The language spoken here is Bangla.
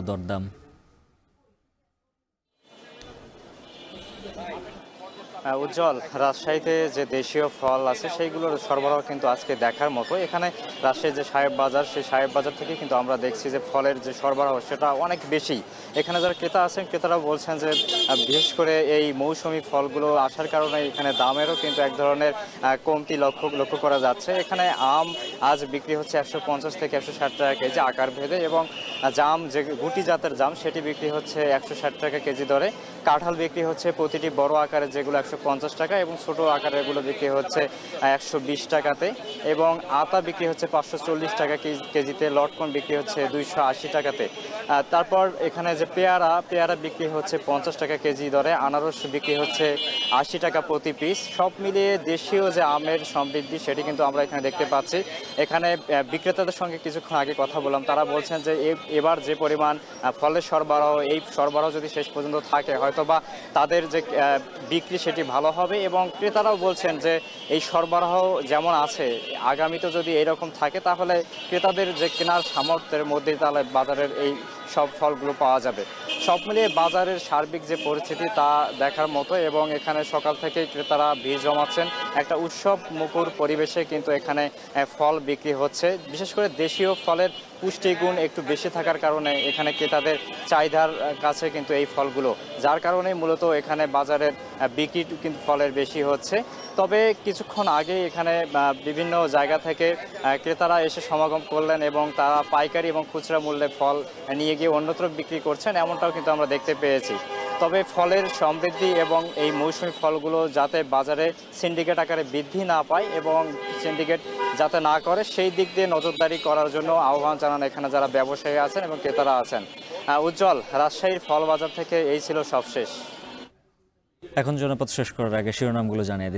দরদাম? উজ্জ্বল, রাজশাহীতে যে দেশীয় ফল আছে সেইগুলোর সরবরাহ কিন্তু আজকে দেখার মতো। এখানে রাজশাহীর যে সাহেব বাজার, সেই সাহেব বাজার থেকে কিন্তু আমরা দেখছি যে ফলের যে সরবরাহ সেটা অনেক বেশি। এখানে যারা ক্রেতা আছেন, ক্রেতারা বলছেন যে বিশেষ করে এই মৌসুমি ফলগুলো আসার কারণে এখানে দামেরও কিন্তু এক ধরনের কমতি লক্ষ্য করা যাচ্ছে। এখানে আম আজ বিক্রি হচ্ছে 150 থেকে 160 টাকা কেজি আকার ভেদে, এবং জাম যে গুটি জাতের জাম সেটি বিক্রি হচ্ছে 160 টাকা কেজি দরে। কাঁঠাল বিক্রি হচ্ছে প্রতিটি বড় আকারের যেগুলো 150 টাকা, এবং ছোট আকারেরগুলো বিক্রি হচ্ছে 120 টাকাতে, এবং আতা বিক্রি হচ্ছে 540 টাকা কেজিতে, লটকন বিক্রি হচ্ছে 280 টাকাতে। তারপর এখানে যে পেয়ারা বিক্রি হচ্ছে 50 টাকা কেজি দরে, আনারস বিক্রি হচ্ছে 80 টাকা প্রতি পিস। সব মিলিয়ে দেশীয় যে আমের সমৃদ্ধি সেটি কিন্তু আমরা এখানে দেখতে পাচ্ছি। এখানে বিক্রেতাদের সঙ্গে কিছুক্ষণ আগে কথা বললাম, তারা বলছেন যে এবার যে পরিমাণ ফলের সরবরাহ, এই সরবরাহ যদি শেষ পর্যন্ত থাকে হয়তোবা তাদের যে বিক্রি সেটি ভালো হবে, এবং ক্রেতারাও বলছেন যে এই সরবরাহ যেমন আছে আগামীতে যদি এরকম থাকে তাহলে ক্রেতাদের যে কেনার সামর্থ্যের মধ্যে তাহলে বাজারের এই সব ফলগুলো পাওয়া যাবে। সব মিলিয়ে বাজারের সার্বিক যে পরিস্থিতি তা দেখার মতো, এবং এখানে সকাল থেকেই ক্রেতারা ভিড় জমাচ্ছেন। একটা উৎসব মুখর পরিবেশে কিন্তু এখানে ফল বিক্রি হচ্ছে। বিশেষ করে দেশীয় ফলের পুষ্টিগুণ একটু বেশি থাকার কারণে এখানে ক্রেতাদের চাহিদার কাছে কিন্তু এই ফলগুলো, যার কারণে মূলত এখানে বাজারের বিক্রি কিন্তু ফলের বেশি হচ্ছে। তবে কিছুক্ষণ আগে এখানে বিভিন্ন জায়গা থেকে ক্রেতারা এসে সমাগম করলেন, এবং তারা পাইকারি এবং খুচরা মূল্যে ফল নিয়ে গিয়ে অন্যত্র বিক্রি করছেন, এমনটাও কিন্তু আমরা দেখতে পেয়েছি। তবে ফলের সমৃদ্ধি এবং এই মৌসুমি ফলগুলো যাতে বাজারে সিন্ডিকেট আকারে বৃদ্ধি না পায় এবং সিন্ডিকেট যাতে না করে, সেই দিক দিয়ে নজরদারি করার জন্য আহ্বান জানান এখানে যারা ব্যবসায়ী আছেন এবং ক্রেতারা আছেন। উজ্জ্বল, রাজশাহীর ফল বাজার থেকে এই ছিল সবশেষ। এখন জনপদ শেষ করার আগে শিরোনামগুলো জানিয়ে দিন।